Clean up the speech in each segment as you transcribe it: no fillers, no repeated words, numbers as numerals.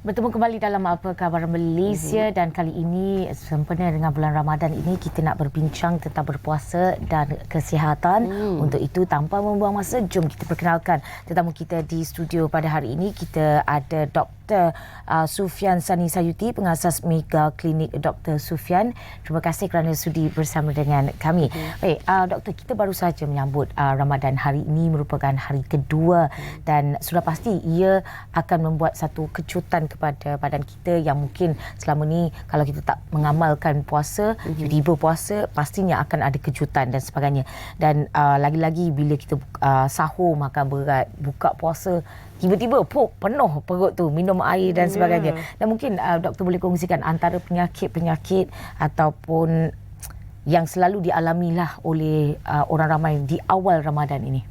Bertemu kembali dalam Apa Khabar Malaysia dan kali ini sempena dengan bulan Ramadan ini kita nak berbincang tentang berpuasa dan kesihatan. Untuk itu tanpa membuang masa, jom kita perkenalkan tetamu kita di studio pada hari ini. Kita ada Dr. Sufian Sani Sayuti, pengasas Mega Klinik Dr. Sufian. Terima kasih kerana sudi bersama dengan kami. Baik, Doktor, kita baru saja menyambut Ramadan. Hari ini merupakan hari kedua dan sudah pasti ia akan membuat satu kejutan kepada badan kita yang mungkin selama ni kalau kita tak mengamalkan puasa, tiba-tiba puasa, pastinya akan ada kejutan dan sebagainya. Dan lagi-lagi bila kita sahur makan berat, buka puasa, tiba-tiba penuh perut tu, minum air dan sebagainya. Dan mungkin doktor boleh kongsikan antara penyakit-penyakit ataupun yang selalu dialamilah oleh orang ramai di awal Ramadan ini.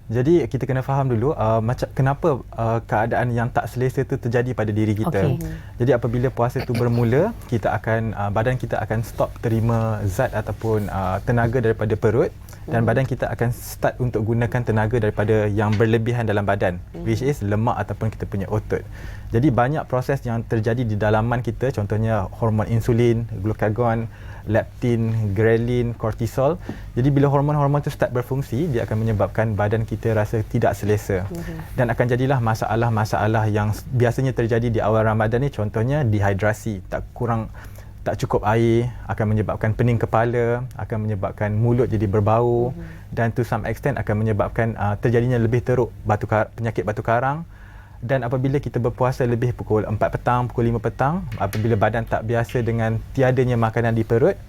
Jadi kita kena faham dulu macam kenapa keadaan yang tak selesa itu terjadi pada diri kita. Jadi apabila puasa itu bermula, kita akan badan kita akan stop terima zat ataupun tenaga daripada perut dan badan kita akan start untuk gunakan tenaga daripada yang berlebihan dalam badan, which is lemak ataupun kita punya otot. Jadi banyak proses yang terjadi di dalaman kita, contohnya hormon insulin, glukagon, leptin, ghrelin, kortisol. Jadi bila hormon-hormon itu start berfungsi, dia akan menyebabkan badan kita rasa tidak selesa. Dan akan jadilah masalah-masalah yang biasanya terjadi di awal Ramadan ni, contohnya dehidrasi, tak cukup air, akan menyebabkan pening kepala, akan menyebabkan mulut jadi berbau dan to some extent akan menyebabkan terjadinya lebih teruk penyakit batu karang. Dan apabila kita berpuasa lebih pukul 4 petang, pukul 5 petang, apabila badan tak biasa dengan tiadanya makanan di perut,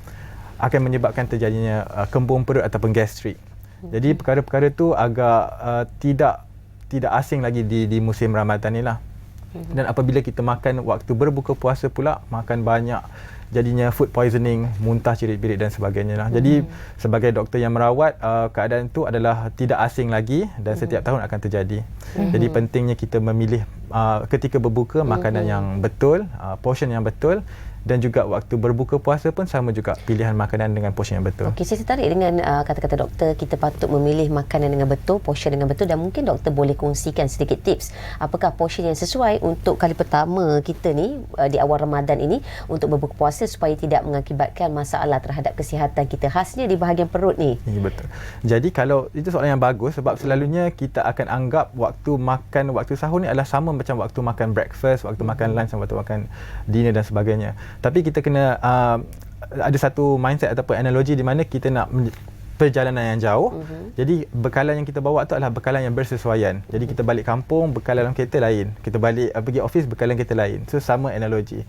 akan menyebabkan terjadinya kembung perut ataupun gastrik. Jadi perkara-perkara tu agak tidak asing lagi di musim Ramadan ni lah. Dan apabila kita makan waktu berbuka puasa pula, makan banyak, jadinya food poisoning, muntah cirit-birit dan sebagainya lah. Jadi sebagai doktor yang merawat, keadaan itu adalah tidak asing lagi dan setiap tahun akan terjadi. Jadi pentingnya kita memilih ketika berbuka makanan yang betul, portion yang betul, dan juga waktu berbuka puasa pun sama juga, pilihan makanan dengan portion yang betul. Okey, saya tertarik dengan kata-kata doktor, kita patut memilih makanan dengan betul, portion dengan betul, dan mungkin doktor boleh kongsikan sedikit tips apakah portion yang sesuai untuk kali pertama kita ni di awal Ramadan ini untuk berbuka puasa supaya tidak mengakibatkan masalah terhadap kesihatan kita, khasnya di bahagian perut ni. Ya, betul. Jadi kalau itu soalan yang bagus, sebab selalunya kita akan anggap waktu makan, waktu sahur ni adalah sama macam waktu makan breakfast, waktu makan lunch, waktu makan dinner dan sebagainya. Tapi kita kena ada satu mindset ataupun analogi di mana kita nak perjalanan yang jauh. Jadi bekalan yang kita bawa tu adalah bekalan yang bersesuaian. Jadi kita balik kampung, bekalan dalam kereta lain. Kita balik pergi office, bekalan kereta lain. So sama analogi.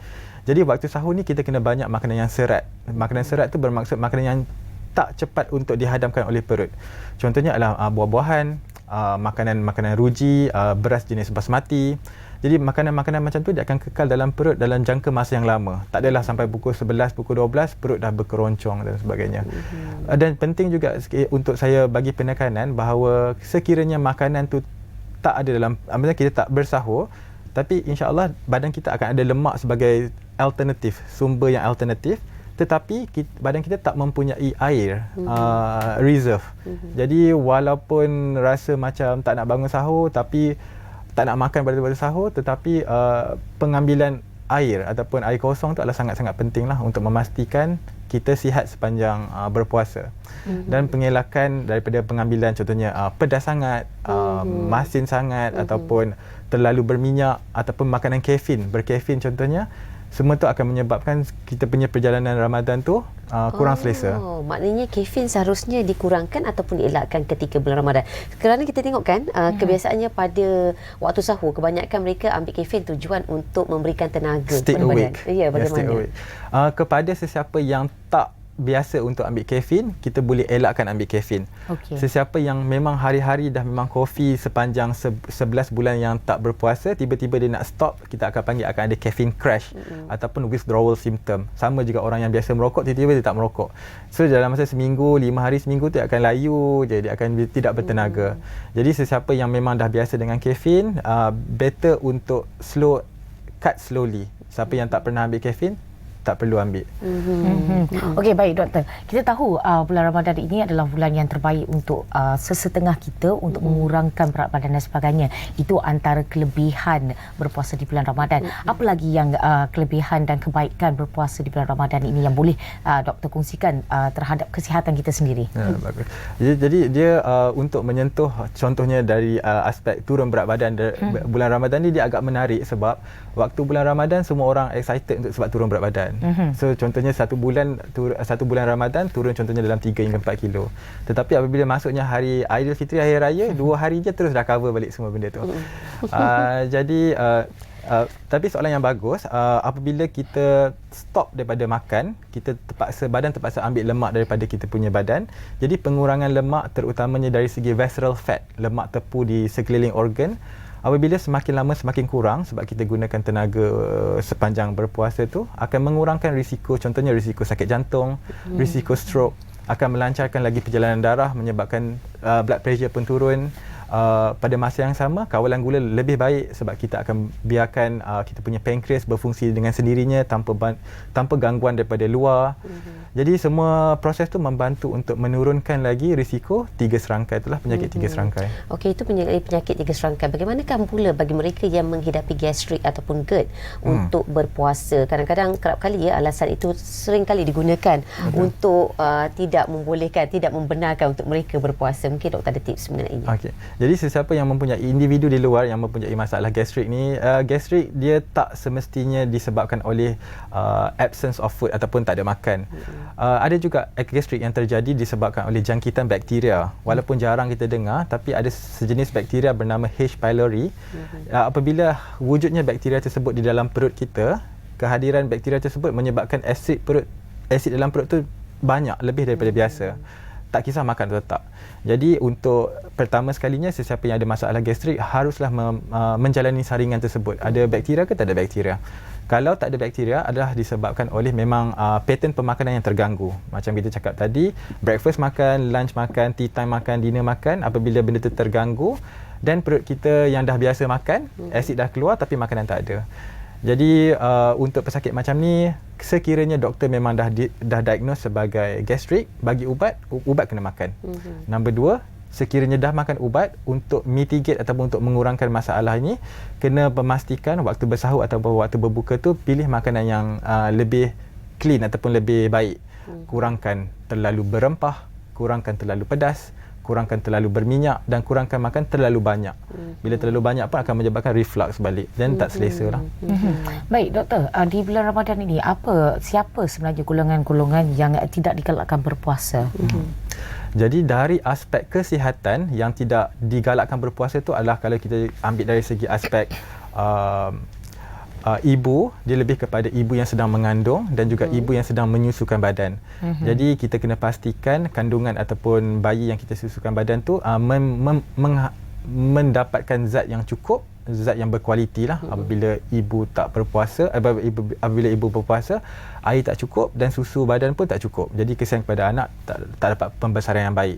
Jadi waktu sahur ni kita kena banyak makanan yang serat. Makanan serat tu bermaksud makanan yang tak cepat untuk dihadamkan oleh perut. Contohnya adalah buah-buahan, makanan ruji, beras jenis basmati. Jadi makanan-makanan macam tu dia akan kekal dalam perut dalam jangka masa yang lama. Tak adalah sampai pukul 11, pukul 12 perut dah berkeroncong dan sebagainya. Dan penting juga untuk saya bagi penekanan bahawa sekiranya makanan tu tak ada dalam, maksudnya kita tak bersahur, tapi insya-Allah badan kita akan ada lemak sebagai alternatif, sumber yang alternatif, tetapi badan kita tak mempunyai air reserve. Jadi walaupun rasa macam tak nak bangun sahur tapi tak nak makan pada sahur, tetapi pengambilan air ataupun air kosong tu adalah sangat-sangat penting lah untuk memastikan kita sihat sepanjang berpuasa. Dan pengelakan daripada pengambilan contohnya pedas sangat, masin sangat ataupun terlalu berminyak ataupun makanan berkafein contohnya, semua tu akan menyebabkan kita punya perjalanan Ramadan tu kurang selesa. Maknanya kafein seharusnya dikurangkan ataupun dielakkan ketika bulan Ramadan. Kerana kita tengok kan kebiasaannya pada waktu sahur kebanyakan mereka ambil kafein tujuan untuk memberikan tenaga kepada badan. Ya, bagaimana? Kepada sesiapa yang tak biasa untuk ambil kafein, kita boleh elakkan ambil kafein. Sesiapa yang memang hari-hari dah memang kopi sepanjang 11 bulan yang tak berpuasa, tiba-tiba dia nak stop, kita akan panggil akan ada caffeine crash ataupun withdrawal symptom. Sama juga orang yang biasa merokok, tiba-tiba dia tak merokok. So dalam masa seminggu, 5 hari seminggu tu dia akan layu je, dia akan tidak bertenaga. Jadi sesiapa yang memang dah biasa dengan kafein, better untuk cut slowly. Siapa yang tak pernah ambil kafein, tak perlu ambil. Okey, baik doktor. Kita tahu bulan Ramadan ini adalah bulan yang terbaik untuk sesetengah kita untuk mengurangkan berat badan dan sebagainya. Itu antara kelebihan berpuasa di bulan Ramadan. Apa lagi yang kelebihan dan kebaikan berpuasa di bulan Ramadan ini yang boleh doktor kongsikan terhadap kesihatan kita sendiri? Bagus. Jadi dia untuk menyentuh contohnya dari aspek turun berat badan bulan Ramadan ni dia agak menarik sebab waktu bulan Ramadan semua orang excited untuk sebab turun berat badan. So contohnya satu bulan Ramadan turun contohnya dalam 3 hingga 4 kilo. Tetapi apabila masuknya hari Aidilfitri, hari raya, 2 hari je terus dah cover balik semua benda tu. Jadi tapi soalan yang bagus, apabila kita stop daripada makan, badan terpaksa ambil lemak daripada kita punya badan. Jadi pengurangan lemak terutamanya dari segi visceral fat, lemak tepu di sekeliling organ, apabila semakin lama semakin kurang sebab kita gunakan tenaga sepanjang berpuasa tu, akan mengurangkan risiko, contohnya risiko sakit jantung, risiko stroke, akan melancarkan lagi perjalanan darah, menyebabkan blood pressure pun turun. Pada masa yang sama, kawalan gula lebih baik sebab kita akan biarkan kita punya pankreas berfungsi dengan sendirinya tanpa gangguan daripada luar. Jadi semua proses tu membantu untuk menurunkan lagi risiko 3 serangkai itulah penyakit 3 serangkai. Okey, itu penyakit 3 serangkai. Bagaimanakah pula bagi mereka yang menghidapi gastrik ataupun GERD untuk berpuasa? Kadang-kadang kerap kali alasan itu sering kali digunakan untuk tidak membolehkan, tidak membenarkan untuk mereka berpuasa. Mungkin doktor ada tips mengenai ini. Okey. Jadi sesiapa yang mempunyai individu di luar yang mempunyai masalah gastrik ni, gastrik dia tak semestinya disebabkan oleh absence of food ataupun tak ada makan. Ada juga gastrik yang terjadi disebabkan oleh jangkitan bakteria. Walaupun jarang kita dengar, tapi ada sejenis bakteria bernama H. pylori. Apabila wujudnya bakteria tersebut di dalam perut kita, kehadiran bakteria tersebut menyebabkan asid dalam perut tu banyak, lebih daripada biasa. Tak kisah makan atau tak. Jadi untuk pertama sekalinya, sesiapa yang ada masalah gastrik haruslah menjalani saringan tersebut. Ada bakteria ke tak ada bakteria? Kalau tak ada bakteria adalah disebabkan oleh memang pattern pemakanan yang terganggu. Macam kita cakap tadi, breakfast makan, lunch makan, tea time makan, dinner makan, apabila benda itu terganggu dan perut kita yang dah biasa makan, asid dah keluar tapi makanan tak ada. Jadi untuk pesakit macam ni, sekiranya doktor memang dah diagnose sebagai gastrik, bagi ubat kena makan. Nombor 2, sekiranya dah makan ubat, untuk mitigate ataupun untuk mengurangkan masalah ini, kena memastikan waktu bersahur ataupun waktu berbuka tu pilih makanan yang lebih clean ataupun lebih baik. Kurangkan terlalu berempah, kurangkan terlalu pedas, kurangkan terlalu berminyak dan kurangkan makan terlalu banyak. Bila terlalu banyak pun akan menyebabkan reflux balik dan tak selesa lah. Baik doktor, di bulan Ramadan ini siapa sebenarnya golongan-golongan yang tidak digalakkan berpuasa? Jadi dari aspek kesihatan yang tidak digalakkan berpuasa itu adalah kalau kita ambil dari segi aspek ibu, dia lebih kepada ibu yang sedang mengandung dan juga ibu yang sedang menyusukan badan. Jadi kita kena pastikan kandungan ataupun bayi yang kita susukan badan tu mendapatkan zat yang cukup, zat yang berkualiti lah. Apabila ibu tak berpuasa, apabila ibu berpuasa, air tak cukup dan susu badan pun tak cukup. Jadi kesian kepada anak tak dapat pembesaran yang baik.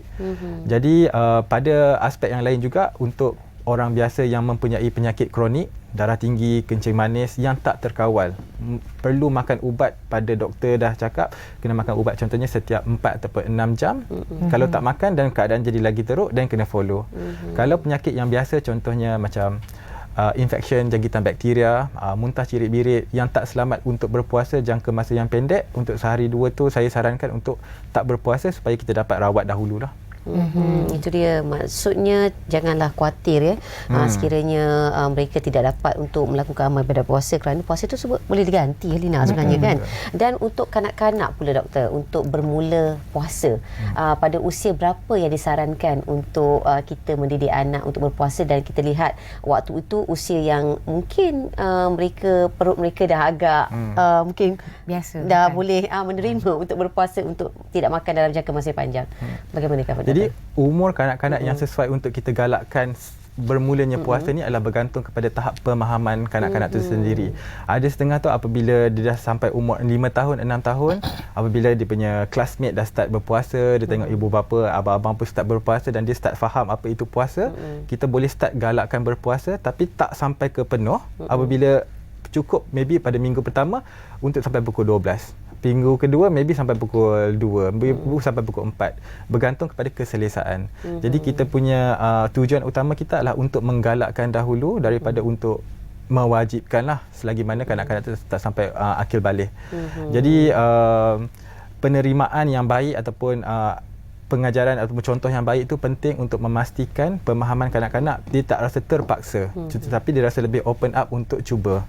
Jadi pada aspek yang lain juga, untuk orang biasa yang mempunyai penyakit kronik, darah tinggi, kencing manis yang tak terkawal, perlu makan ubat. Pada doktor dah cakap kena makan ubat contohnya setiap 4 ataupun 6 jam. Kalau tak makan dan keadaan jadi lagi teruk, dan kena follow. Kalau penyakit yang biasa contohnya macam infection jangkitan bakteria, muntah cirit-birit yang tak selamat untuk berpuasa jangka masa yang pendek, untuk sehari 2 tu saya sarankan untuk tak berpuasa supaya kita dapat rawat dahululah. Itu dia, maksudnya janganlah khawatir ya, sekiranya mereka tidak dapat untuk melakukan amal ibadat puasa, kerana puasa itu boleh diganti Lina sebenarnya kan. Dan untuk kanak-kanak pula doktor, untuk bermula puasa, pada usia berapa yang disarankan untuk kita mendidik anak untuk berpuasa? Dan kita lihat waktu itu usia yang mungkin perut mereka dah agak mungkin biasa dah kan? Boleh menerima untuk berpuasa, untuk tidak makan dalam jangka masa panjang. Bagaimanakah doktor? Jadi umur kanak-kanak yang sesuai untuk kita galakkan bermulanya puasa ni adalah bergantung kepada tahap pemahaman kanak-kanak itu sendiri. Ada setengah tu apabila dia dah sampai umur 5 tahun, 6 tahun, apabila dia punya classmate dah start berpuasa, dia tengok ibu bapa, abang-abang pun start berpuasa dan dia start faham apa itu puasa, kita boleh start galakkan berpuasa, tapi tak sampai ke penuh. Apabila cukup maybe pada minggu pertama untuk sampai pukul 12. Minggu kedua maybe sampai pukul 2, maybe sampai pukul 4. Bergantung kepada keselesaan. Jadi kita punya tujuan utama kita adalah untuk menggalakkan dahulu daripada untuk mewajibkanlah selagi mana kanak-kanak itu tak sampai akil balik. Jadi penerimaan yang baik ataupun pengajaran atau contoh yang baik itu penting untuk memastikan pemahaman kanak-kanak dia tak rasa terpaksa, tetapi dia rasa lebih open up untuk cuba.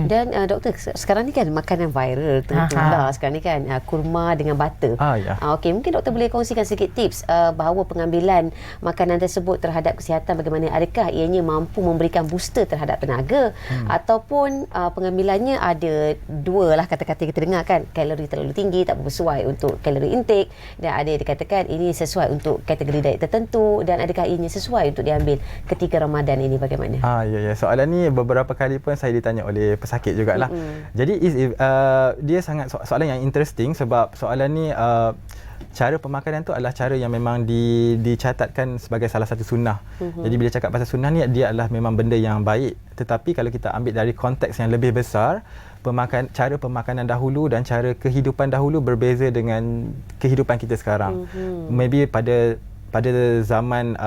Dan doktor, sekarang ni kan makanan viral tengah sekarang ni kan kurma dengan butter. Ya. Okey, mungkin doktor boleh kongsikan sedikit tips bahawa pengambilan makanan tersebut terhadap kesihatan bagaimana, adakah ianya mampu memberikan booster terhadap tenaga ataupun pengambilannya ada dua lah kata-kata kita dengar kan, kalori terlalu tinggi tak bersesuai untuk kalori intake, dan ada yang dikatakan ini sesuai untuk kategori diet tertentu, dan adakah ianya sesuai untuk diambil ketika Ramadan ini, bagaimana? Ya. Soalan ni beberapa kali pun saya ditanya oleh pesakit jugalah. Jadi dia sangat soalan yang interesting sebab soalan ni cara pemakanan tu adalah cara yang memang dicatatkan sebagai salah satu sunnah. Jadi bila cakap pasal sunnah ni, dia adalah memang benda yang baik. Tetapi kalau kita ambil dari konteks yang lebih besar, cara pemakanan dahulu dan cara kehidupan dahulu berbeza dengan kehidupan kita sekarang. Maybe pada zaman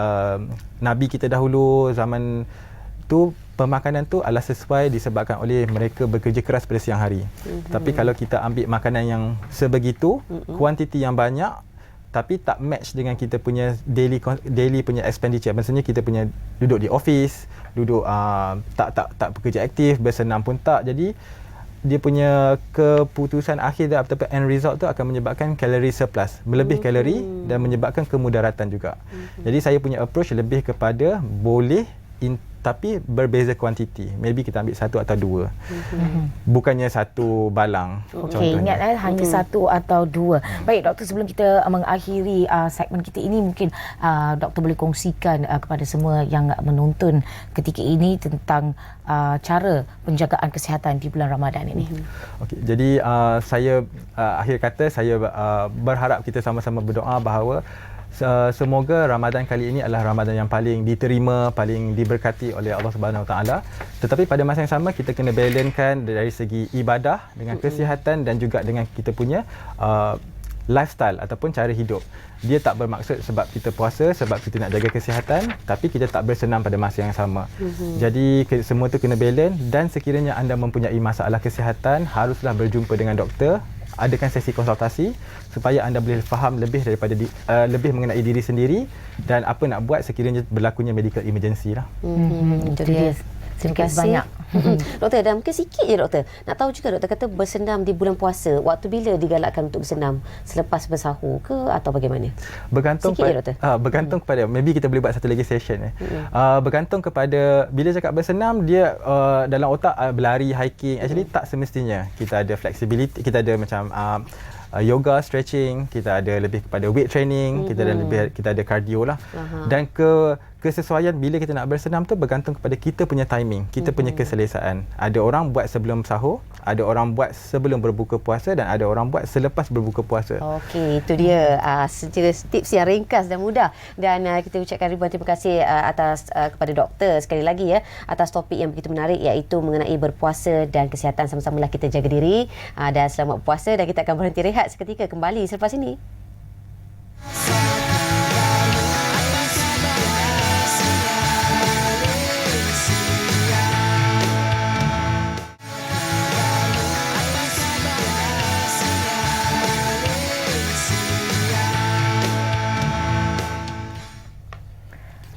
Nabi kita dahulu, zaman tu pemakanan tu adalah sesuai disebabkan oleh mereka bekerja keras pada siang hari. Tapi kalau kita ambil makanan yang sebegitu, kuantiti yang banyak, tapi tak match dengan kita punya daily punya expenditure. Maksudnya kita punya duduk di office, duduk tak bekerja aktif, bersenam pun tak. Jadi dia punya keputusan akhir ataupun end result tu akan menyebabkan kalori surplus, melebih kalori dan menyebabkan kemudaratan juga. Jadi saya punya approach lebih kepada boleh tapi berbeza kuantiti. Maybe kita ambil satu atau dua. Bukannya satu balang. Okey, ingat hanya satu atau dua. Baik doktor, sebelum kita mengakhiri segmen kita ini, mungkin doktor boleh kongsikan kepada semua yang menonton ketika ini tentang cara penjagaan kesihatan di bulan Ramadan ini. Okey, jadi saya akhir kata saya berharap kita sama-sama berdoa bahawa semoga Ramadan kali ini adalah Ramadan yang paling diterima, paling diberkati oleh Allah Subhanahu Wa Taala. Tetapi pada masa yang sama kita kena balancekan dari segi ibadah dengan kesihatan dan juga dengan kita punya lifestyle ataupun cara hidup. Dia tak bermaksud sebab kita puasa, sebab kita nak jaga kesihatan, tapi kita tak bersenam pada masa yang sama. Jadi semua tu kena balance, dan sekiranya anda mempunyai masalah kesihatan, haruslah berjumpa dengan doktor, adakan sesi konsultasi supaya anda boleh faham lebih daripada lebih mengenai diri sendiri dan apa nak buat sekiranya berlakunya medical emergency lah. Itu dia. Terima kasih banyak. Doktor, dan mungkin sikit je doktor. Nak tahu juga doktor kata bersenam di bulan puasa. Waktu bila digalakkan untuk bersenam? Selepas bersahur ke atau bagaimana? Bergantung bergantung kepada, maybe kita boleh buat satu lagi session. Bergantung kepada bila cakap bersenam, dia dalam otak berlari, hiking. Actually tak semestinya. Kita ada flexibility, kita ada macam yoga, stretching, kita ada lebih kepada weight training, kita ada cardio lah. Dan kesesuaian bila kita nak bersenam tu bergantung kepada kita punya timing, kita punya keselesaan. Ada orang buat sebelum sahur, ada orang buat sebelum berbuka puasa, dan ada orang buat selepas berbuka puasa. Okey, itu dia secara tips yang ringkas dan mudah. Dan kita ucapkan ribuan terima kasih atas kepada doktor sekali lagi atas topik yang begitu menarik, iaitu mengenai berpuasa dan kesihatan. Sama-samalah kita jaga diri dan selamat puasa, dan kita akan berhenti rehat seketika, kembali selepas ini.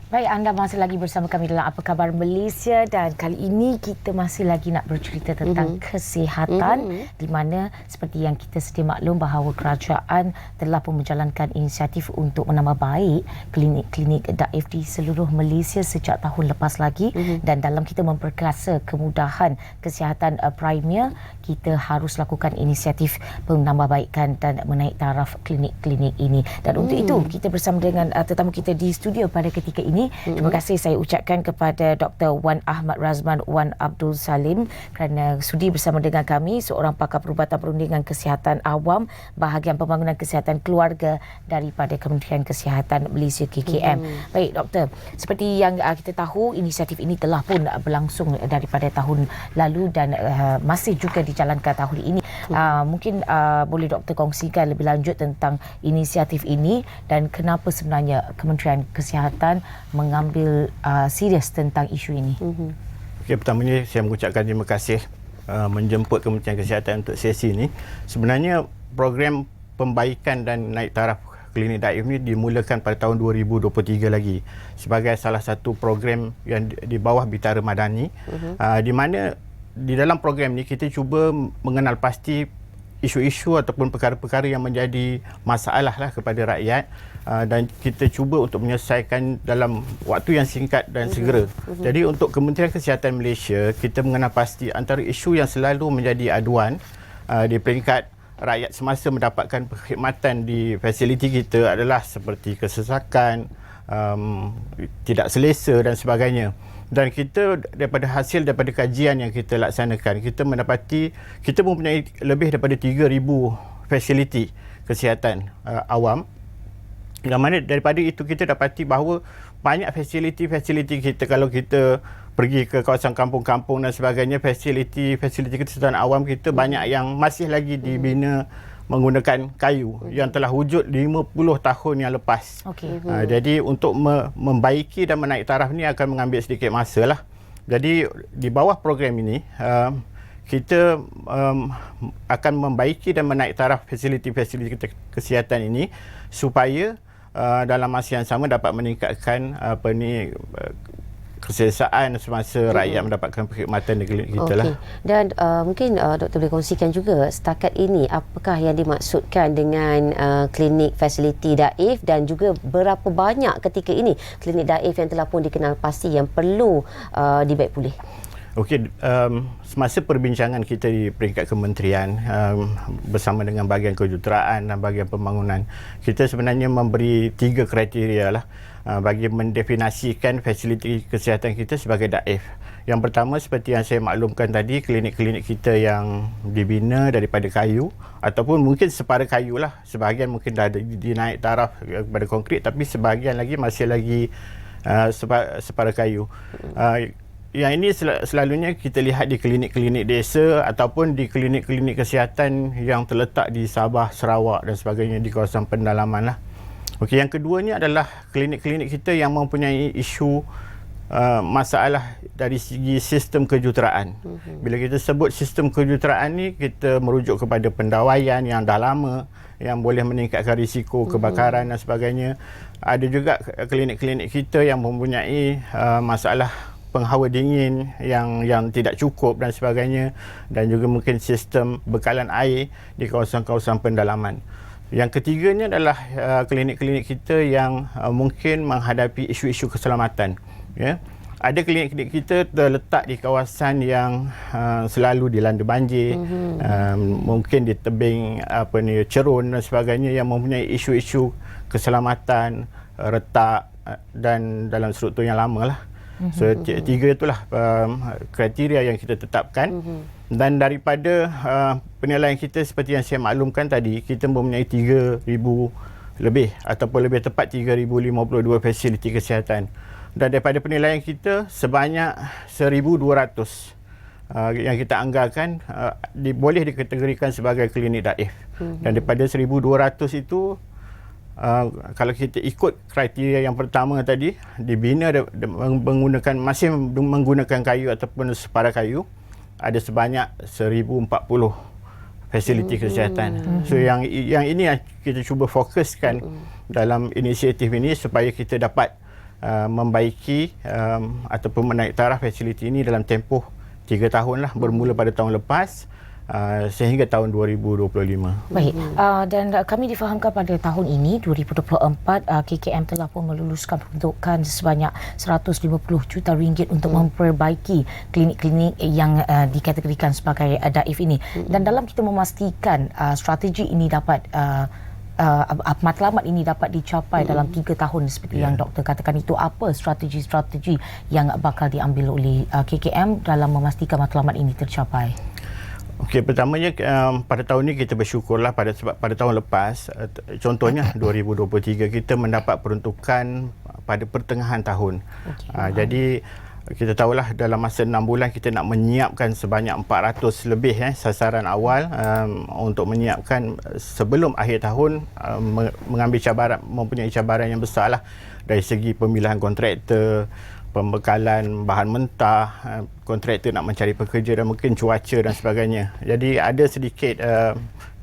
Baik, anda masih lagi bersama kami dalam Apa Khabar Malaysia, dan kali ini kita masih lagi nak bercerita tentang kesihatan, di mana seperti yang kita sedia maklum bahawa kerajaan telah pun menjalankan inisiatif untuk menambah baik klinik-klinik daif di seluruh Malaysia sejak tahun lepas lagi, dan dalam kita memperkasa kemudahan kesihatan Premier, kita harus lakukan inisiatif penambahbaikan dan menaik taraf klinik-klinik ini. Dan untuk itu kita bersama dengan tetamu kita di studio pada ketika ini, ini. Terima kasih saya ucapkan kepada Dr. Wan Ahmad Razman Wan Abdul Salim kerana sudi bersama dengan kami, seorang pakar perubatan perundingan kesihatan awam bahagian pembangunan kesihatan keluarga daripada Kementerian Kesihatan Malaysia KKM. Baik doktor, seperti yang kita tahu, inisiatif ini telah pun berlangsung daripada tahun lalu dan masih juga dijalankan tahun ini. Mungkin boleh doktor kongsikan lebih lanjut tentang inisiatif ini dan kenapa sebenarnya Kementerian Kesihatan mengambil serius tentang isu ini. Okey, pertamanya saya mengucapkan terima kasih menjemput Kementerian Kesihatan untuk sesi ini. Sebenarnya program pembaikan dan naik taraf klinik daif ini dimulakan pada tahun 2023 lagi sebagai salah satu program yang di bawah Bintara Madani, di mana di dalam program ni kita cuba mengenal pasti isu-isu ataupun perkara-perkara yang menjadi masalah lah kepada rakyat, dan kita cuba untuk menyelesaikan dalam waktu yang singkat dan segera. Jadi untuk Kementerian Kesihatan Malaysia, kita mengenal pasti antara isu yang selalu menjadi aduan di peringkat rakyat semasa mendapatkan perkhidmatan di fasiliti kita adalah seperti kesesakan, tidak selesa dan sebagainya. Dan kita daripada kajian yang kita laksanakan, kita mendapati kita mempunyai lebih daripada 3,000 fasiliti kesihatan awam. Yang mana daripada itu kita dapati bahawa banyak fasiliti-fasiliti kita, kalau kita pergi ke kawasan kampung-kampung dan sebagainya, fasiliti kesihatan awam kita banyak yang masih lagi dibina menggunakan kayu yang telah wujud 50 tahun yang lepas. Jadi untuk membaiki dan menaik taraf ni akan mengambil sedikit masa lah. Jadi di bawah program ini kita akan membaiki dan menaik taraf fasiliti-fasiliti kesihatan ini supaya dalam masa yang sama dapat meningkatkan keselesaan semasa rakyat mendapatkan perkhidmatan di klinik kita lah. Dan mungkin doktor boleh kongsikan juga setakat ini apakah yang dimaksudkan dengan klinik fasiliti daif dan juga berapa banyak ketika ini klinik daif yang telah pun dikenal pasti yang perlu dibaik pulih. Okey, semasa perbincangan kita di peringkat kementerian bersama dengan bahagian kejuruteraan dan bahagian pembangunan, kita sebenarnya memberi 3 kriteria lah bagi mendefinisikan fasiliti kesihatan kita sebagai daif. Yang pertama, seperti yang saya maklumkan tadi, klinik-klinik kita yang dibina daripada kayu ataupun mungkin separa kayu lah. Sebahagian mungkin dah dinaik taraf kepada konkrit, tapi sebahagian lagi masih lagi separa kayu. Yang ini selalunya kita lihat di klinik-klinik desa ataupun di klinik-klinik kesihatan yang terletak di Sabah, Sarawak dan sebagainya di kawasan pendalaman lah. Okey, yang keduanya adalah klinik-klinik kita yang mempunyai isu masalah dari segi sistem kejuruteraan. Bila kita sebut sistem kejuruteraan ni, kita merujuk kepada pendawaian yang dah lama yang boleh meningkatkan risiko kebakaran dan sebagainya. Ada juga klinik-klinik kita yang mempunyai masalah penghawa dingin yang tidak cukup dan sebagainya, dan juga mungkin sistem bekalan air di kawasan-kawasan pendalaman. Yang ketiganya adalah klinik-klinik kita yang mungkin menghadapi isu-isu keselamatan. Ya. Ada klinik-klinik kita terletak di kawasan yang selalu dilanda banjir, mungkin di tebing cerun dan sebagainya, yang mempunyai isu-isu keselamatan, retak dan dalam struktur yang lama lah. So 3 itulah kriteria yang kita tetapkan. Dan daripada penilaian kita seperti yang saya maklumkan tadi, kita mempunyai 3,000 lebih ataupun lebih tepat 3,052 fasiliti kesihatan. Dan daripada penilaian kita, sebanyak 1,200 yang kita anggarkan boleh dikategorikan sebagai klinik daif. Dan daripada 1,200 itu, kalau kita ikut kriteria yang pertama tadi, dibina masih menggunakan kayu ataupun separa kayu, ada sebanyak 1,040 fasiliti kesihatan. So yang ini yang kita cuba fokuskan dalam inisiatif ini supaya kita dapat membaiki ataupun menaik taraf fasiliti ini dalam tempoh 3 tahun lah, bermula pada tahun lepas sehingga tahun 2025. Baik, dan kami difahamkan pada tahun ini 2024 KKM telah pun meluluskan peruntukan sebanyak 150 juta ringgit untuk memperbaiki klinik-klinik yang dikategorikan sebagai daif ini. Dan dalam kita memastikan strategi ini dapat matlamat ini dapat dicapai dalam 3 tahun seperti yang doktor katakan itu, apa strategi-strategi yang bakal diambil oleh KKM dalam memastikan matlamat ini tercapai? Okey, pertamanya pada tahun ini kita bersyukurlah sebab pada tahun lepas, contohnya 2023 kita mendapat peruntukan pada pertengahan tahun. Jadi kita tahulah dalam masa 6 bulan kita nak menyiapkan sebanyak 400 lebih sasaran awal untuk menyiapkan sebelum akhir tahun, mempunyai cabaran yang besar lah dari segi pemilihan kontraktor, pembekalan bahan mentah, kontraktor nak mencari pekerja dan mungkin cuaca dan sebagainya. Jadi ada sedikit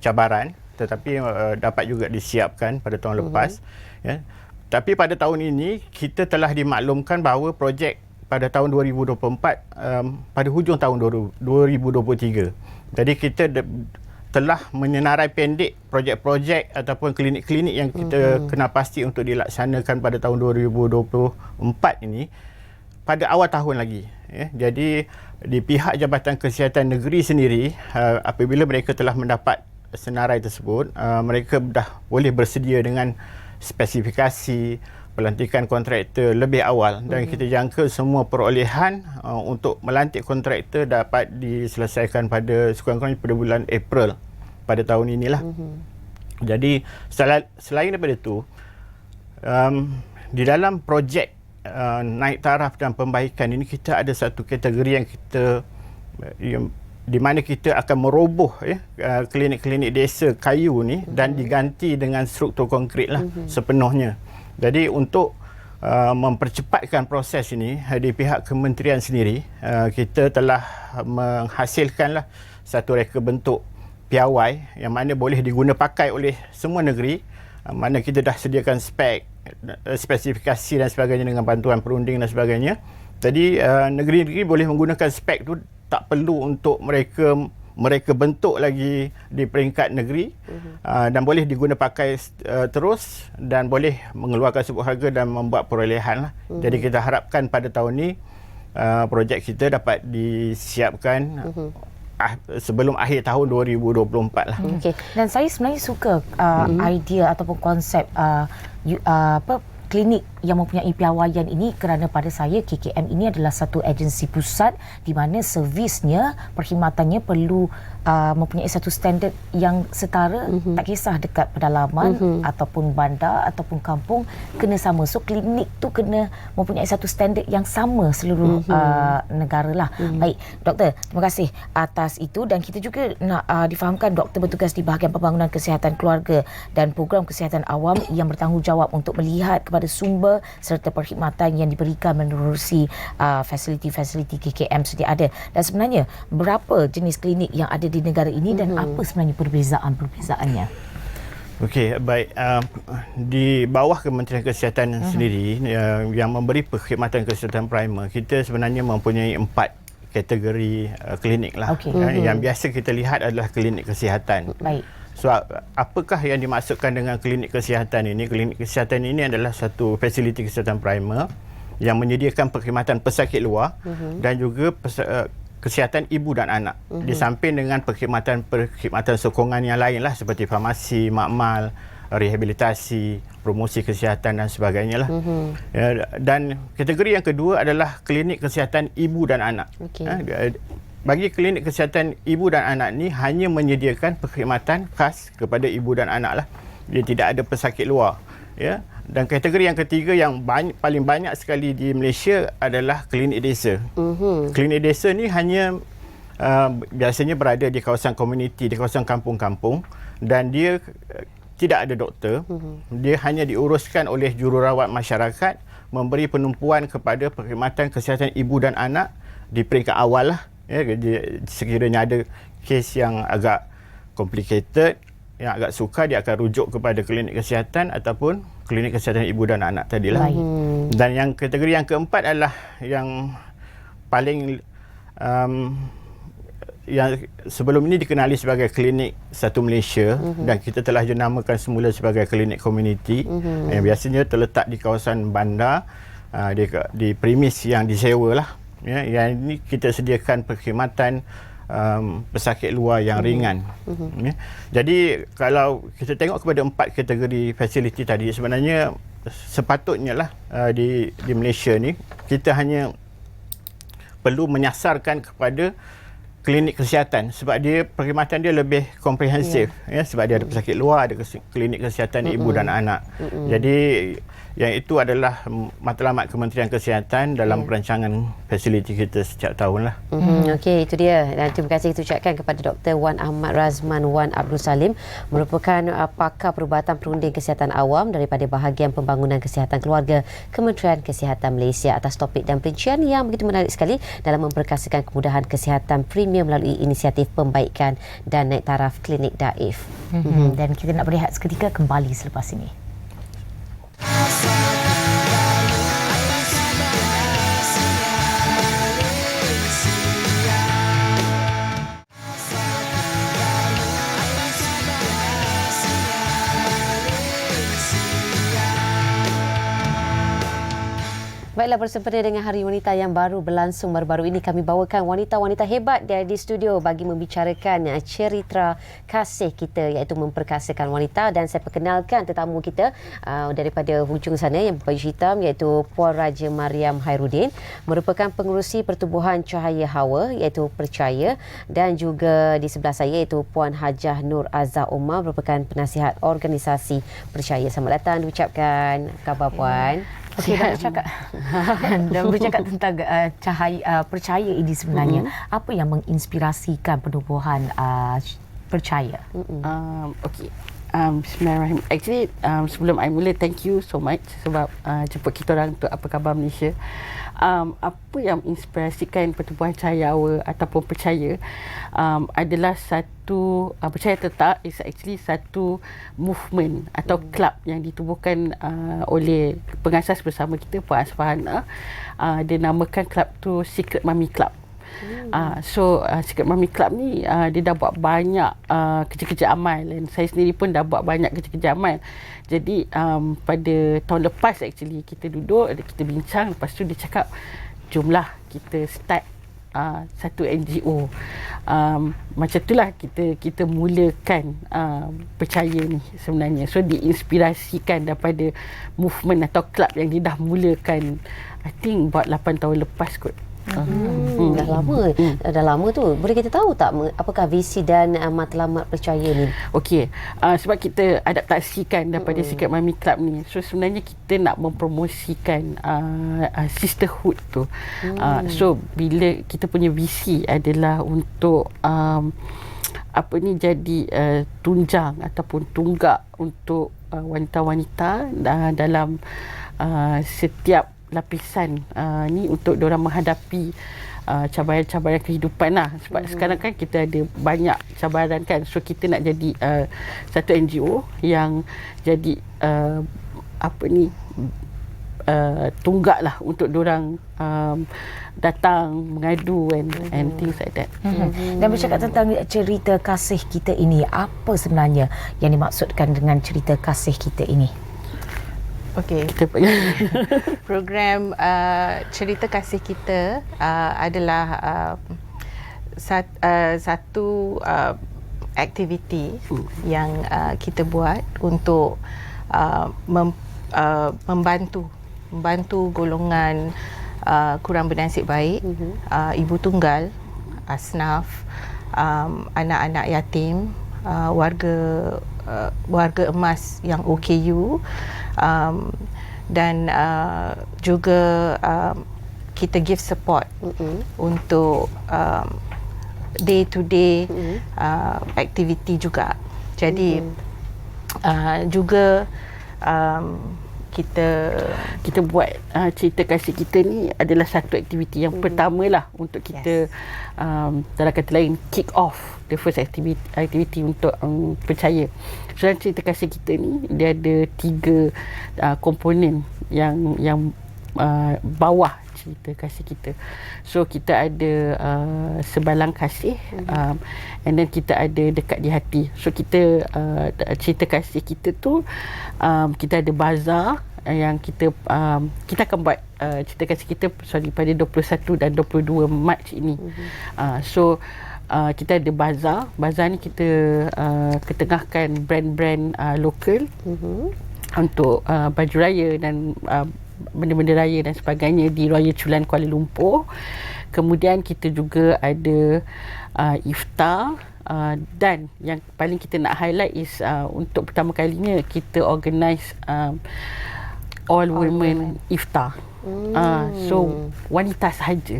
cabaran, tetapi dapat juga disiapkan pada tahun lepas. Ya. Tapi pada tahun ini kita telah dimaklumkan bahawa projek pada tahun 2024 pada hujung tahun 2023. Jadi kita telah menyenarai pendek projek-projek ataupun klinik-klinik yang kita kena pasti untuk dilaksanakan pada tahun 2024 ini pada awal tahun lagi. Jadi di pihak Jabatan Kesihatan Negeri sendiri, apabila mereka telah mendapat senarai tersebut, mereka dah boleh bersedia dengan spesifikasi pelantikan kontraktor lebih awal, dan kita jangka semua perolehan untuk melantik kontraktor dapat diselesaikan pada sekurang-kurangnya pada bulan April pada tahun inilah. Jadi selain daripada itu, di dalam projek naik taraf dan pembaikan ini, kita ada satu kategori yang kita di mana kita akan meroboh klinik-klinik desa kayu ni dan diganti dengan struktur konkrit lah sepenuhnya. Jadi untuk mempercepatkan proses ini, di pihak kementerian sendiri kita telah menghasilkanlah satu reka bentuk piawai yang mana boleh diguna pakai oleh semua negeri, mana kita dah sediakan spesifikasi dan sebagainya dengan bantuan perunding dan sebagainya. Jadi negeri-negeri boleh menggunakan spek tu, tak perlu untuk mereka bentuk lagi di peringkat negeri, dan boleh diguna pakai terus dan boleh mengeluarkan sebuah harga dan membuat perolehan lah. Jadi kita harapkan pada tahun ni projek kita dapat disiapkan sebelum akhir tahun 2024 lah. Dan saya sebenarnya suka idea ataupun konsep klinik yang mempunyai piawaian ini, kerana pada saya KKM ini adalah satu agensi pusat di mana servisnya, perkhidmatannya perlu mempunyai satu standard yang setara, tak kisah dekat pedalaman ataupun bandar ataupun kampung, kena sama. So klinik tu kena mempunyai satu standard yang sama seluruh negara lah. Baik, doktor, terima kasih atas itu, dan kita juga nak difahamkan doktor bertugas di bahagian pembangunan kesihatan keluarga dan program kesihatan awam yang bertanggungjawab untuk melihat kepada sumber serta perkhidmatan yang diberikan menerusi fasiliti-fasiliti KKM sedia ada. Dan sebenarnya berapa jenis klinik yang ada di negara ini dan apa sebenarnya perbezaan-perbezaannya? Okey, baik. Di bawah Kementerian Kesihatan sendiri yang memberi perkhidmatan kesihatan primer, kita sebenarnya mempunyai 4 kategori klinik lah. Yang biasa kita lihat adalah klinik kesihatan. Baik. So, apakah yang dimaksudkan dengan klinik kesihatan ini? Klinik kesihatan ini adalah satu fasiliti kesihatan primer yang menyediakan perkhidmatan pesakit luar dan juga kesihatan ibu dan anak. Di samping dengan perkhidmatan sokongan yang lain lah, seperti farmasi, makmal, rehabilitasi, promosi kesihatan dan sebagainya lah. Dan kategori yang kedua adalah klinik kesihatan ibu dan anak. Bagi klinik kesihatan ibu dan anak ni hanya menyediakan perkhidmatan khas kepada ibu dan anak lah. Dia tidak ada pesakit luar. Ya. Dan kategori yang ketiga yang paling banyak sekali di Malaysia adalah klinik desa. Klinik desa ni hanya biasanya berada di kawasan komuniti, di kawasan kampung-kampung, dan dia tidak ada doktor. Dia hanya diuruskan oleh jururawat masyarakat, memberi penumpuan kepada perkhidmatan kesihatan ibu dan anak di peringkat awal lah. Ya, sekiranya ada kes yang agak complicated, yang agak sukar, dia akan rujuk kepada klinik kesihatan ataupun klinik kesihatan ibu dan anak tadilah. Dan yang kategori yang keempat adalah yang paling yang sebelum ini dikenali sebagai klinik satu Malaysia, dan kita telah jenamakan semula sebagai klinik komuniti, yang biasanya terletak di kawasan bandar, di premis yang disewa lah. Ya, yang ini kita sediakan perkhidmatan pesakit luar yang ringan. Ya. Jadi kalau kita tengok kepada 4 kategori fasiliti tadi, sebenarnya sepatutnya lah di Malaysia ni kita hanya perlu menyasarkan kepada klinik kesihatan sebab dia perkhidmatan dia lebih komprehensif ya, sebab dia ada pesakit luar, ada klinik kesihatan ibu dan anak. Jadi yang itu adalah matlamat Kementerian Kesihatan dalam perancangan fasiliti kita setiap tahun lah. Okey, itu dia. Dan terima kasih kita ucapkan kepada Dr. Wan Ahmad Razman Wan Abdul Salim, merupakan pakar perubatan perunding kesihatan awam daripada bahagian pembangunan kesihatan keluarga Kementerian Kesihatan Malaysia, atas topik dan perincian yang begitu menarik sekali dalam memperkasakan kemudahan kesihatan premium melalui inisiatif pembaikan dan naik taraf klinik Daif. Dan kita nak berehat seketika, kembali selepas ini. Baiklah, bersempena dengan Hari Wanita yang baru berlangsung baru-baru ini, kami bawakan wanita-wanita hebat di studio bagi membicarakan cerita kasih kita, iaitu memperkasakan wanita. Dan saya perkenalkan tetamu kita daripada hujung sana yang berbaju hitam, iaitu Puan Raja Mariam Hairuddin, merupakan pengerusi Pertubuhan Cahaya Hawa iaitu Percaya, dan juga di sebelah saya iaitu Puan Hajah Nur Azhar Umar, merupakan penasihat organisasi Percaya. Selamat datang diucapkan. Khabar Puan? Okey, dan bercakap tentang percaya ini sebenarnya, apa yang menginspirasikan penubuhan Percaya? Okey. Bismillahirrahmanirrahim. Actually, sebelum I mula, thank you so much sebab jemput kita orang untuk Apa Khabar Malaysia. Apa yang menginspirasikan Pertubuhan Cahaya Hawa ataupun Percaya adalah satu percaya tetap is actually satu movement atau club yang ditubuhkan oleh pengasas bersama kita, Puan Asfahana. Dia namakan club tu Secret Mummy Club. Secret Mummy Club ni dia dah buat banyak kerja-kerja amal, dan saya sendiri pun dah buat banyak kerja-kerja amal. Jadi pada tahun lepas actually kita duduk, kita bincang, lepas tu dia cakap jomlah kita start satu NGO. Macam itulah kita mulakan Percaya ni sebenarnya. So diinspirasikan daripada movement atau club yang dia dah mulakan, I think buat 8 tahun lepas kot. Dah lama tu. Boleh kita tahu tak apakah visi dan matlamat Percaya ni? Okey, sebab kita adaptasikan daripada Secret Mummy Club ni, so sebenarnya kita nak mempromosikan sisterhood tu. So bila kita punya visi adalah untuk jadi tunjang ataupun tunggak untuk wanita-wanita dalam setiap lapisan ni, untuk diorang menghadapi cabaran-cabaran kehidupan lah. Sebab sekarang kan kita ada banyak cabaran kan, so kita nak jadi satu NGO yang jadi tunggak lah untuk diorang datang mengadu and things like that. Dan bercakap tentang cerita kasih kita ini, apa sebenarnya yang dimaksudkan dengan cerita kasih kita ini? Okey. Program cerita kasih kita adalah satu aktiviti yang kita buat untuk membantu golongan kurang bernasib baik, ibu tunggal, asnaf, anak-anak yatim, warga emas yang OKU, dan juga kita give support untuk day to day activity juga. Jadi juga kita buat cerita kasih kita ni adalah satu aktiviti yang pertamalah untuk kita dalam kata lain kick off the first activity untuk Percaya. So dalam cerita kasih kita ni dia ada 3 komponen yang bawah cerita kasih kita. So kita ada sebalang kasih, and then kita ada dekat di hati. So kita cerita kasih kita tu kita ada bazar yang kita akan buat cerita kasih kita pada 21 dan 22 Mac ini. So kita ada bazar. Bazar ni kita ketengahkan brand-brand lokal untuk baju raya dan benda-benda raya dan sebagainya di Royal Chulan Kuala Lumpur. Kemudian kita juga ada iftar. Dan yang paling kita nak highlight is untuk pertama kalinya kita organise all women iftar. So wanita sahaja.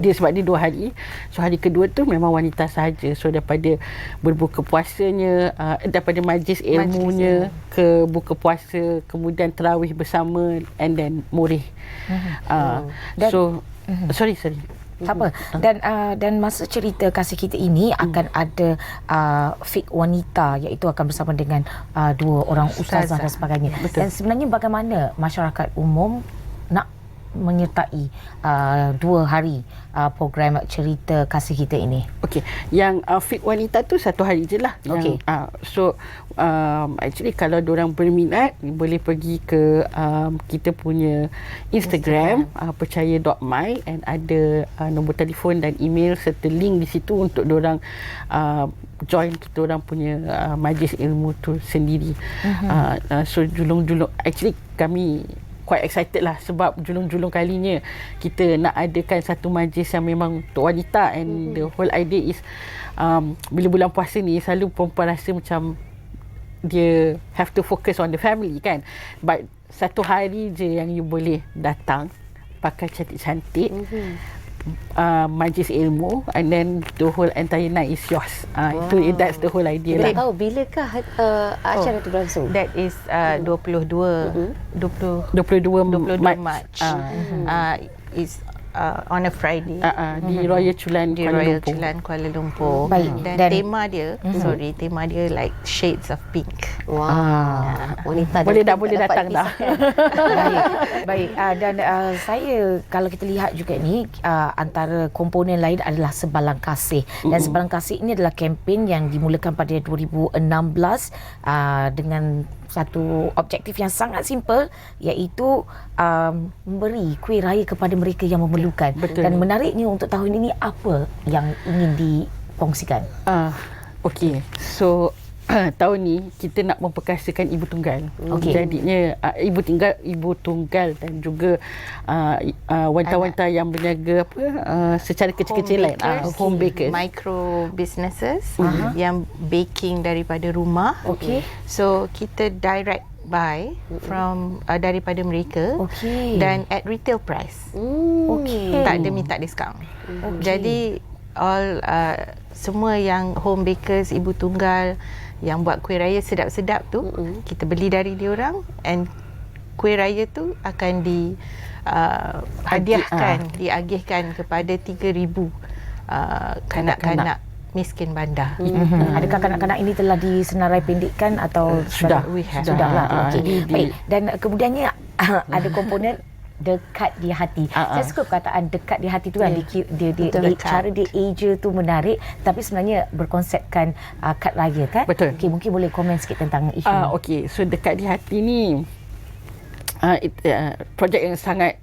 Dia sebab dia 2 hari. So hari kedua tu memang wanita sahaja. So daripada berbuka puasanya, daripada majlis ilmunya ke buka puasa, kemudian tarawih bersama and then moreh. So sorry. Tak apa. Dan masa cerita kasih kita ini akan ada fik wanita, iaitu akan bersama dengan 2 orang ustazah dan sebagainya. Betul. Dan sebenarnya bagaimana masyarakat umum nak menyertai 2 hari program cerita kasih kita ini? Okey, yang fik wanita tu 1 hari je lah. Okey. So actually kalau diorang berminat boleh pergi ke kita punya Instagram. Percaya.my, and ada nombor telefon dan email serta link di situ untuk diorang join kita orang punya majlis ilmu tu sendiri. So julung-julung, actually kami quite excited lah sebab julung-julung kalinya kita nak adakan satu majlis yang memang untuk wanita, and the whole idea is bila bulan puasa ni selalu perempuan rasa macam dia have to focus on the family kan, but 1 hari je yang you boleh datang pakai cantik-cantik, majlis ilmu, and then the whole entire night is yours. That's the whole idea Kita lah. tahu bilakah acara tu berlangsung? That is 22 March. March. Is on a Friday. Di Royal Chulan Di Kuala Royal Lumpur. Chulan Kuala Lumpur. Baik. Dan tema dia like shades of pink. Wah, wanita Boleh dan dah, boleh dapat datang dah. Baik. Dan saya, kalau kita lihat juga ni, antara komponen lain adalah Sebalang Kasih. Dan Sebalang Kasih ini adalah kempen yang dimulakan pada 2016 dengan satu objektif yang sangat simple, iaitu memberi kuih raya kepada mereka yang memerlukan. Betul. Dan menariknya untuk tahun ini, apa yang ingin dikongsikan? Okey. So tahun ni kita nak memperkasakan ibu tunggal. Okey. Jadinya ibu tunggal dan juga wanita-wanita yang berniaga secara kecil-kecilan, home bakers. Micro businesses yang baking daripada rumah. Okey. So kita direct buy from daripada mereka, Okey. dan at retail price. Okey. Tak ada minta diskaun. Jadi all semua yang home bakers, ibu tunggal yang buat kuih raya sedap-sedap tu, kita beli dari diorang, and kuih raya tu akan diagihkan kepada 3,000 kanak-kanak miskin bandar. Adakah kanak-kanak ini telah disenarai pendekkan atau Sudah. Sudahlah. Okey. Di- Baik. Dan kemudiannya ada komponen dekat di hati. Saya suka perkataan dekat di hati tu kan. Dia cara dia eja tu menarik, tapi sebenarnya berkonsepkan kad raya kan. Betul. Okey, mungkin boleh komen sikit tentang isu ni. Okey, so dekat di hati ni projek yang sangat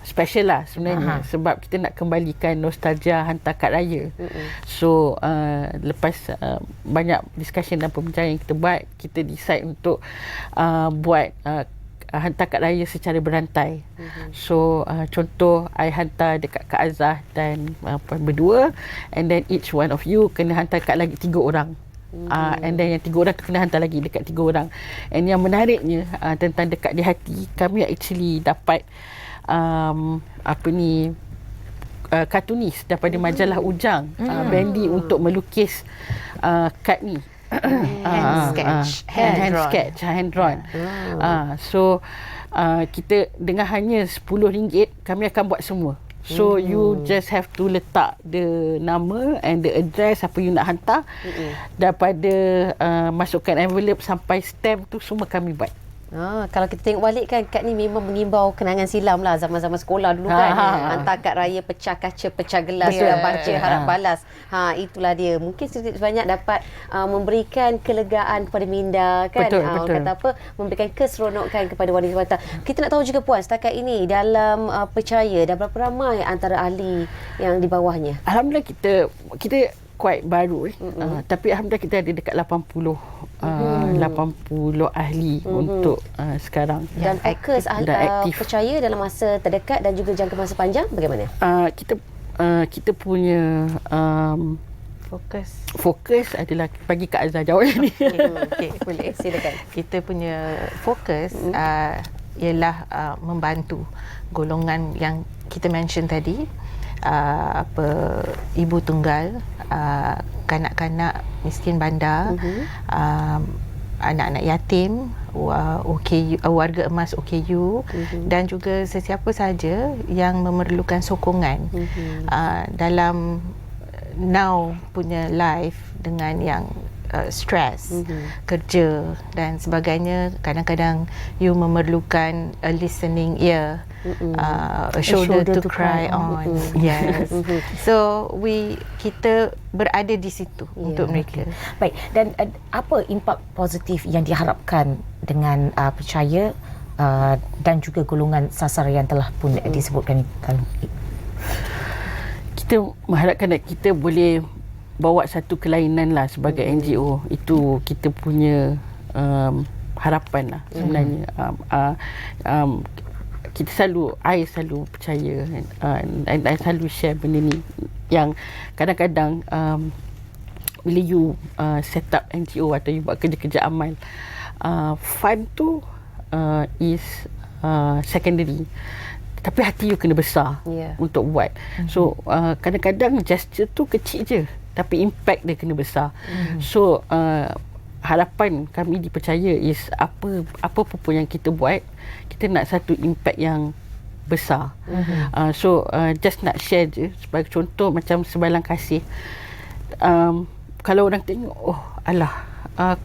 special lah sebenarnya, sebab kita nak kembalikan nostalgia hantar kad raya. So lepas banyak discussion dan pembincangan yang kita buat, kita decide untuk buat hantar kad raya secara berantai. So contoh, I hantar dekat Kak Azah dan berdua, and then each one of you kena hantar kad lagi 3 orang. And then yang 3 orang tu kena hantar lagi dekat 3 orang. And yang menariknya tentang dekat di hati, kami actually dapat kartunis daripada majalah Ujang, Bandy, untuk melukis kad ni. hand drawn. So kita dengan hanya RM10 kami akan buat semua. So you just have to letak the nama and the address apa you nak hantar, daripada masukkan envelope sampai stamp tu semua kami buat. Kalau kita tengok balik kan, Kak ni memang mengimbau kenangan silam lah zaman-zaman sekolah dulu kan. Hantar kad raya, pecah kaca, pecah gelas, surat baca, harap balas. Itulah dia. Mungkin sedikit sebanyak dapat memberikan kelegaan kepada minda kan. Betul. Kata apa, memberikan keseronokan kepada wanita-wanita. Kita nak tahu juga Puan, setakat ini dalam percaya dah berapa ramai antara ahli yang di bawahnya? Alhamdulillah kita quite baru tapi alhamdulillah kita ada dekat 80 ahli untuk sekarang Dan fokus aktif. percaya dalam masa terdekat dan juga jangka masa panjang bagaimana? Kita punya fokus adalah bagi Kak Azhar jawab ni. Okey, boleh. Silakan. Kita punya fokus ialah membantu golongan yang kita mention tadi, ibu tunggal, kanak-kanak miskin bandar, anak-anak yatim, OKU, warga emas OKU, dan juga sesiapa sahaja yang memerlukan sokongan dalam now punya life dengan yang stres, kerja dan sebagainya. Kadang-kadang you memerlukan a listening ear, a shoulder to cry on. Yes. So kita berada di situ untuk mereka. Baik, dan apa impak positif yang diharapkan dengan percaya dan juga golongan sasaran yang telah pun disebutkan tadi? Kita mengharapkan kita boleh bawa satu kelainan lah sebagai NGO. Itu kita punya harapan lah sebenarnya. Kita I selalu percaya and I selalu share benda ni, yang kadang-kadang bila you set up NGO atau you buat kerja-kerja amal, fund tu is secondary, tapi hati you kena besar untuk buat. So kadang-kadang gesture tu kecil je tapi impact dia kena besar. So harapan kami dipercaya is apa pun yang kita buat, kita nak satu impact yang besar. So just nak share je sebagai contoh, macam Sembalang Kasih. Kalau orang tengok,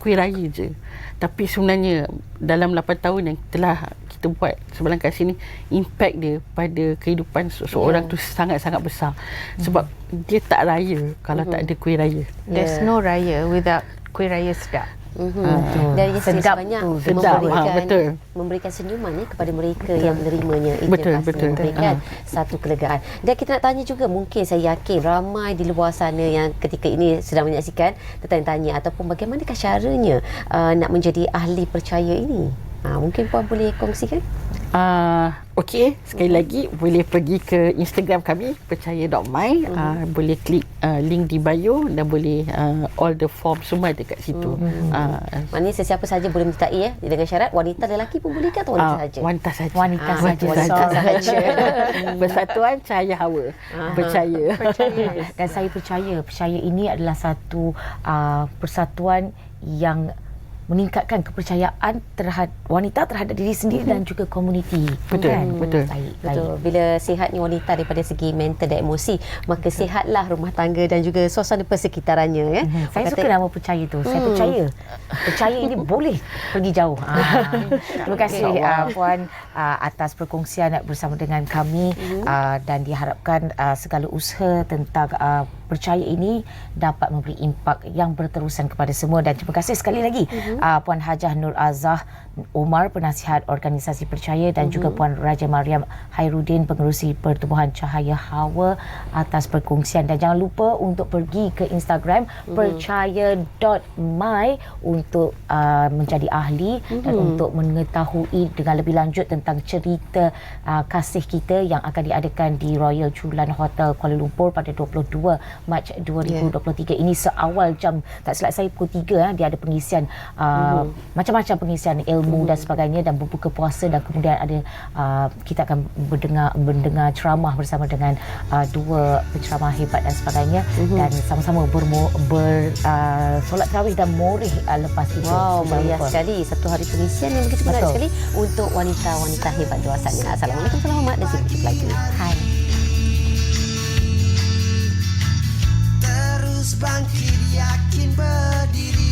kuih raya je, tapi sebenarnya dalam 8 tahun yang telah kita buat Sembalang Kasih ni, impact dia pada kehidupan seseorang tu sangat-sangat besar. Sebab dia tak raya kalau tak ada kuih raya. There's no raya without kuih raya sedap. Dari sedap banyak betul. memberikan senyuman kepada mereka yang menerimanya. Itu Betul, yang pasti betul. memberikan satu kelegaan. Dan kita nak tanya juga, mungkin saya yakin ramai di luar sana yang ketika ini sedang menyaksikan tertanya-tanya ataupun bagaimanakah caranya nak menjadi ahli percaya ini. Mungkin Puan boleh kongsikan? Okey, sekali lagi boleh pergi ke Instagram kami percaya.my, boleh klik link di bio dan boleh all the form semua ada kat situ. Maknanya sesiapa saja boleh menyertai dengan syarat wanita lelaki pun boleh ke atau wanita saja? Wanita saja. Wanita saja. Wanita saja. Persatuan Cahaya Hawa. Percaya. Dan saya percaya ini adalah satu persatuan yang meningkatkan kepercayaan terhadap wanita terhadap diri sendiri dan juga komuniti. Betul. Baik. Bila sihatnya wanita daripada segi mental dan emosi, maka sihatlah rumah tangga dan juga suasana persekitarannya ya. Saya suka nama percaya tu. Saya percaya ini boleh pergi jauh. Terima kasih Puan atas perkongsian bersama dengan kami, dan diharapkan segala usaha tentang percaya ini dapat memberi impak yang berterusan kepada semua. Dan terima kasih sekali lagi Puan Hajah Nur Azah Omar, penasihat organisasi percaya, dan juga Puan Raja Mariam Hairudin, pengerusi Pertubuhan Cahaya Hawa, atas perkongsian. Dan jangan lupa untuk pergi ke Instagram percaya.my untuk menjadi ahli dan untuk mengetahui dengan lebih lanjut tentang cerita kasih kita yang akan diadakan di Royal Chulan Hotel Kuala Lumpur pada 22 Mac 2023. Ini seawal jam, tak silap saya, pukul 3 dia ada pengisian macam-macam pengisian ilmu dan sebagainya, dan berbuka puasa, dan kemudian ada kita akan mendengar ceramah bersama dengan dua penceramah hebat dan sebagainya, dan sama-sama solat tarawih dan morih lepas itu. Wow, meriah sekali. Satu hari pengisian yang begitu menarik sekali untuk wanita-wanita hebat di luar sana. Assalamualaikum, selamat dan sampai jumpa lagi. Hai. Terus bangkit, yakin berdiri.